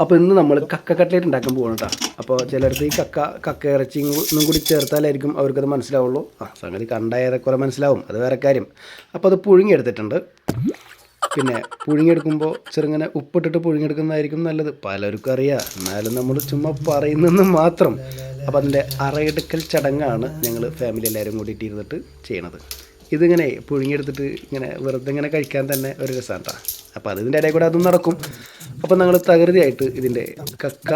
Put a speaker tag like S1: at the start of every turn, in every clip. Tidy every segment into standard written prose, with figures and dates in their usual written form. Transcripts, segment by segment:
S1: അപ്പോൾ ഇന്ന് നമ്മൾ കക്ക കട്ട്ലേറ്റ് ഉണ്ടാക്കാൻ പോകണം കേട്ടോ. അപ്പോൾ ചിലർക്ക് ഈ കക്ക ഇറച്ചിയും ഒന്നും കൂടി ചേർത്താലായിരിക്കും അവർക്കത് മനസ്സിലാവുള്ളൂ. സംഗതി കണ്ട ഏറെക്കുറെ മനസ്സിലാവും, അത് വേറെ കാര്യം. അപ്പോൾ അത് പുഴുങ്ങിയെടുത്തിട്ടുണ്ട്. പിന്നെ പുഴുങ്ങിയെടുക്കുമ്പോൾ ചെറുങ്ങനെ ഉപ്പിട്ടിട്ട് പുഴുങ്ങിയെടുക്കുന്നതായിരിക്കും നല്ലത്. പലർക്കും അറിയാം, എന്നാലും നമ്മൾ ചുമ്മാ പറയുന്നെന്ന് മാത്രം. അപ്പോൾ അതിൻ്റെ അറയെടുക്കൽ ചടങ്ങാണ് ഞങ്ങൾ ഫാമിലി എല്ലാവരും കൂടിയിട്ട് ഇരുന്നിട്ട് ചെയ്യണത്. ഇതിങ്ങനെ പുഴുങ്ങിയെടുത്തിട്ട് ഇങ്ങനെ വെറുതെ ഇങ്ങനെ കഴിക്കാൻ തന്നെ ഒരു രസമാണ് കേട്ടോ. അപ്പോൾ അതിൻ്റെ ഇടയിൽ കൂടെ അതും നടക്കും. അപ്പോൾ ഞങ്ങൾ തകൃതിയായിട്ട് ഇതിൻ്റെ കക്ക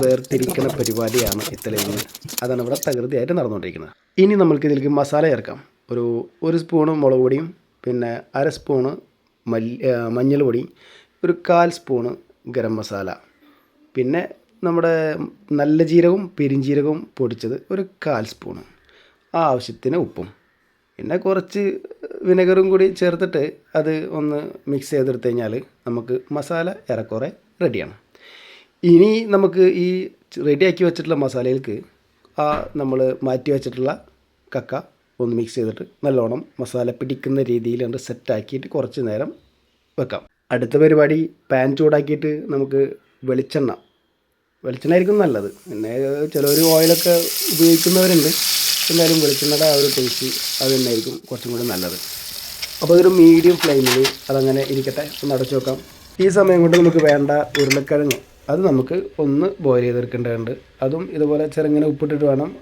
S1: വേർതിരിക്കുന്ന പരിപാടിയാണ് ഇത്തലയിൽ. അതാണ് ഇവിടെ തകൃതിയായിട്ട് നടന്നുകൊണ്ടിരിക്കുന്നത്. ഇനി നമ്മൾക്ക് ഇതിലേക്ക് മസാല ചേർക്കാം. ഒരു സ്പൂണ് മുളക് പൊടിയും, പിന്നെ 1/2 സ്പൂണ് മഞ്ഞൾ പൊടി, ഒരു 1/4 സ്പൂണ് ഗരം മസാല, പിന്നെ നമ്മുടെ നല്ല ജീരകവും പെരിഞ്ജീരകവും പൊടിച്ചത് ഒരു 1/4 സ്പൂണ്, ആവശ്യത്തിന് ഉപ്പും, പിന്നെ കുറച്ച് വിനെഗറും കൂടി ചേർത്തിട്ട് അത് ഒന്ന് മിക്സ് ചെയ്തെടുത്ത് കഴിഞ്ഞാൽ നമുക്ക് മസാല ഏറെക്കുറെ റെഡിയാണ്. ഇനി നമുക്ക് ഈ റെഡിയാക്കി വെച്ചിട്ടുള്ള മസാലയിലേക്ക് നമ്മൾ മാറ്റി വെച്ചിട്ടുള്ള കക്ക ഒന്ന് മിക്സ് ചെയ്തിട്ട് നല്ലോണം മസാല പിടിക്കുന്ന രീതിയിൽ കണ്ട് സെറ്റാക്കിയിട്ട് കുറച്ച് നേരം വെക്കാം. അടുത്ത പരിപാടി പാൻ ചൂടാക്കിയിട്ട് നമുക്ക് വെളിച്ചെണ്ണ ആയിരിക്കും നല്ലത്. പിന്നെ ചിലർ ഓയിലൊക്കെ ഉപയോഗിക്കുന്നവരുണ്ട്. എന്തായാലും വെളിച്ചെണ്ണയുടെ ആ ഒരു ടേസ്റ്റ് അത് തന്നെയായിരിക്കും കുറച്ചും കൂടി നല്ലത്. അപ്പോൾ അതൊരു മീഡിയം ഫ്ലെയിമിൽ അതങ്ങനെ ഇരിക്കട്ടെ, ഒന്ന് അടച്ചു വെക്കാം. ഈ സമയം കൊണ്ട് നമുക്ക് വേണ്ട ഉരുളക്കിഴങ്ങ് അത് നമുക്ക് ഒന്ന് ബോയിൽ ചെയ്തെടുക്കേണ്ടതുണ്ട്. അതും ഇതുപോലെ ചെറുങ്ങനെ ഉപ്പിട്ടിട്ട് വേണം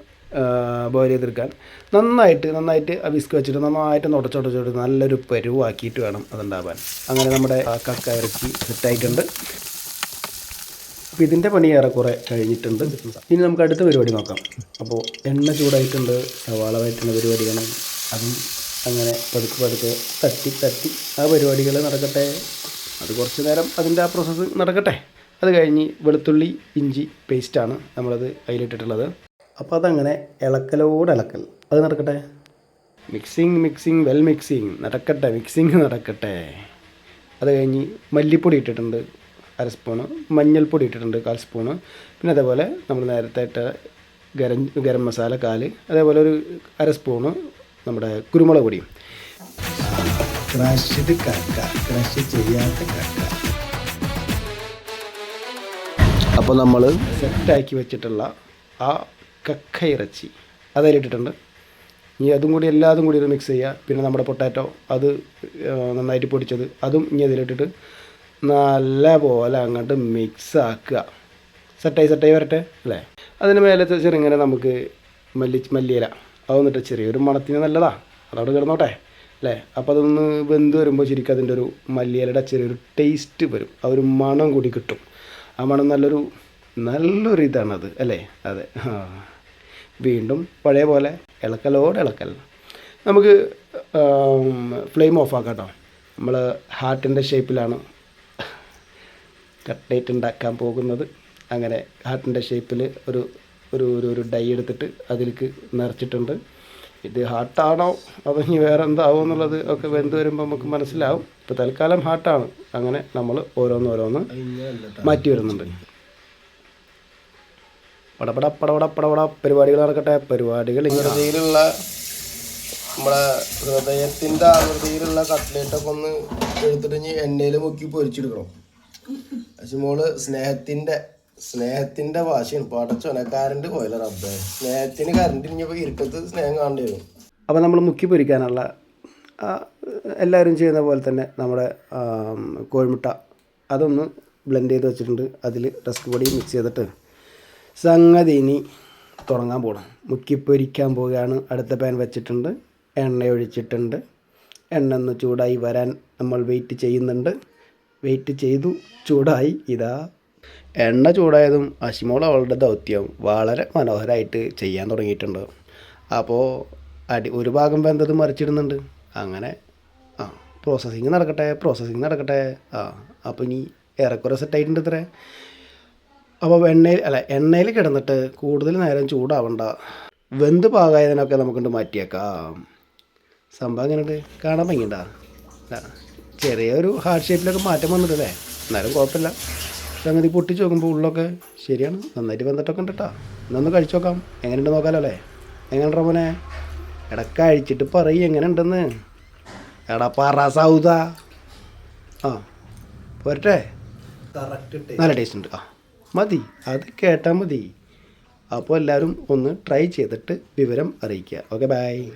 S1: ബോയിൽ ചെയ്തെടുക്കാൻ. നന്നായിട്ട് ആ വിസ്ക് വെച്ചിട്ട് നന്നായിട്ട് ഉടച്ചോട്ട് നല്ലൊരു പരുവാക്കിയിട്ട് വേണം അതുണ്ടാവാൻ. അങ്ങനെ നമ്മുടെ കക്ക ഇറച്ചി സെറ്റായിട്ടുണ്ട്. അപ്പോൾ ഇതിൻ്റെ പണി ഏറെക്കുറെ കഴിഞ്ഞിട്ടുണ്ട്. ഇനി നമുക്ക് അടുത്ത പരിപാടി നോക്കാം. അപ്പോൾ എണ്ണ ചൂടായിട്ടുണ്ട്, സവാള വഴറ്റുന്ന പരിപാടിയാണ്. അതും അങ്ങനെ പതുക്കെ തട്ടി ആ പരിപാടികൾ നടക്കട്ടെ. അത് കുറച്ച് നേരം അതിൻ്റെ ആ പ്രോസസ്സ് നടക്കട്ടെ. അത് കഴിഞ്ഞ് വെളുത്തുള്ളി ഇഞ്ചി പേസ്റ്റാണ് നമ്മളത് അതിലിട്ടിട്ടുള്ളത്. അപ്പോൾ അതങ്ങനെ ഇളക്കൽ അത് നടക്കട്ടെ. മിക്സിങ് വെൽ മിക്സിങ് നടക്കട്ടെ. അത് കഴിഞ്ഞ് മല്ലിപ്പൊടി ഇട്ടിട്ടുണ്ട് 1/2 സ്പൂണ്, മഞ്ഞൾപ്പൊടി ഇട്ടിട്ടുണ്ട് 1/4 സ്പൂണ്, പിന്നെ അതേപോലെ നമ്മൾ നേരത്തെ ഇട്ട ഗരം മസാല 1/4, അതേപോലെ ഒരു 1/2 സ്പൂണ് നമ്മുടെ കുരുമുളക് പൊടിയും. ക്രഷ് ചെയ്യാത്ത കക്ക. അപ്പോൾ നമ്മൾ സെറ്റാക്കി വെച്ചിട്ടുള്ള ആ കക്ക ഇറച്ചി അതിലിട്ടിട്ടുണ്ട്. ഇനി അതും കൂടി എല്ലാതും കൂടി മിക്സ് ചെയ്യുക. പിന്നെ നമ്മുടെ പൊട്ടാറ്റോ അത് നന്നായിട്ട് പൊടിച്ചത് അതും ഇനി അതിലിട്ടിട്ട് നല്ല പോലെ അങ്ങോട്ട് മിക്സ് ആക്കുക. സെറ്റായി വരട്ടെ അല്ലേ. അതിന് മേലെ ചെറുങ്ങനെ നമുക്ക് മല്ലിയില അതൊന്നിട്ട് ചെറിയൊരു മണത്തിന് നല്ലതാണ്, അതവിടെ കിടന്നോട്ടെ അല്ലേ. അപ്പോൾ അതൊന്ന് വെന്ത് വരുമ്പോൾ ശരിക്കും അതിൻ്റെ ഒരു മല്ലിയിലയുടെ ചെറിയൊരു ടേസ്റ്റ് വരും, ആ ഒരു മണം കൂടി കിട്ടും. ആ മണം നല്ലൊരു ഇതാണത് അല്ലേ. അതെ, വീണ്ടും പഴയ പോലെ ഇളക്കൽ. നമുക്ക് ഫ്ലെയിം ഓഫ് ആക്കാം കേട്ടോ. നമ്മൾ ഹാർട്ടിൻ്റെ ഷേപ്പിലാണ് കട്ട്ലേറ്റ് ഉണ്ടാക്കാൻ പോകുന്നത്. അങ്ങനെ ഹാർട്ടിൻ്റെ ഷേപ്പിൽ ഒരു ഡൈ എടുത്തിട്ട് അതിലേക്ക് നിറച്ചിട്ടുണ്ട്. ഇത് ഹാർട്ടാണോ അതോ ഇനി വേറെ എന്താവോ എന്നുള്ളത് ഒക്കെ വെന്ത് വരുമ്പോൾ നമുക്ക് മനസ്സിലാവും. ഇപ്പോൾ തൽക്കാലം ഹാർട്ടാണ്. അങ്ങനെ നമ്മൾ ഓരോന്ന് മാറ്റി വരുന്നുണ്ട്. പടപട പരിപാടികൾ നടക്കട്ടെ. പരിപാടികൾ
S2: ഇങ്ങനത്തിലുള്ള നമ്മളെ ഹൃദയത്തിൻ്റെ ആകൃതിയിലുള്ള കട്ട്ലേറ്റൊക്കെ ഒന്ന് എടുത്തിട്ട് ഇനി എണ്ണയിൽ മുക്കി പൊരിച്ചെടുക്കണം. പക്ഷെ മോള് സ്നേഹത്തിൻ്റെ ഭാഷയാണ്. പടച്ചൊനക്കാരൻ്റെ കോയില റബ്ബേ. സ്നേഹത്തിന് കറണ്ട് ഇനിയിപ്പോൾ ഇരുട്ടത്ത് സ്നേഹം കാണേണ്ടി വരും.
S1: അപ്പോൾ നമ്മൾ മുക്കി പൊരിക്കാനുള്ള എല്ലാവരും ചെയ്യുന്ന പോലെ തന്നെ നമ്മുടെ കോഴിമുട്ട അതൊന്ന് ബ്ലെൻഡ് ചെയ്ത് വെച്ചിട്ടുണ്ട്. അതിൽ റസ്ക് പൊടി മിക്സ് ചെയ്തിട്ട് സംഗതി ഇനി തുടങ്ങാൻ പോകണം. മുക്കിപ്പൊരിക്കാൻ പോവുകയാണ്. അടുത്ത പാൻ വെച്ചിട്ടുണ്ട്, എണ്ണ ഒഴിച്ചിട്ടുണ്ട്. എണ്ണ ഒന്ന് ചൂടായി വരാൻ നമ്മൾ വെയിറ്റ് ചെയ്യുന്നുണ്ട്. ചൂടായി. ഇതാ എണ്ണ ചൂടായതും അശിമോൾ അവളുടെ ദൗത്യം വളരെ മനോഹരമായിട്ട് ചെയ്യാൻ തുടങ്ങിയിട്ടുണ്ട്. അപ്പോൾ ഒരു ഭാഗം വെന്തത് മറിച്ചിടുന്നുണ്ട്. അങ്ങനെ പ്രോസസ്സിങ് നടക്കട്ടെ. അപ്പോൾ ഇനി ഏറെക്കുറെ സെറ്റായിട്ടുണ്ട് ഇത്രേ. അപ്പോൾ എണ്ണയിൽ കിടന്നിട്ട് കൂടുതൽ നേരം ചൂടാവണ്ട. വെന്ത് പാകായതിനൊക്കെ നമുക്കൊണ്ട് മാറ്റിയേക്കാം. സംഭവം എങ്ങനെയുണ്ട്, കാണാൻ ഭംഗിയുണ്ടാ? ചെറിയൊരു ഹാർട്ട് ഷേപ്പിലൊക്കെ മാറ്റം വന്നിട്ടല്ലേ, എന്നാലും കുഴപ്പമില്ല. സംഗതി പൊട്ടിച്ച് നോക്കുമ്പോൾ ഉള്ളൊക്കെ ശരിയാണ്, നന്നായിട്ട് വെന്തിട്ടൊക്കെ ഉണ്ട് കേട്ടോ. എന്നൊന്ന് കഴിച്ചു നോക്കാം, എങ്ങനെയുണ്ട് നോക്കാമല്ലോ അല്ലേ. എങ്ങനെയുണ്ടോ മോനെ? കഴിച്ചിട്ട് പറയും എങ്ങനെ ഉണ്ടെന്ന്. പറ സൗദ. പോരട്ടെ. നല്ല ടേസ്റ്റ് ഉണ്ട്. മതി, അത് കേട്ടാൽ മതി. അപ്പോൾ എല്ലാവരും ഒന്ന് ട്രൈ ചെയ്തിട്ട് വിവരം അറിയിക്കുക. Okay, by.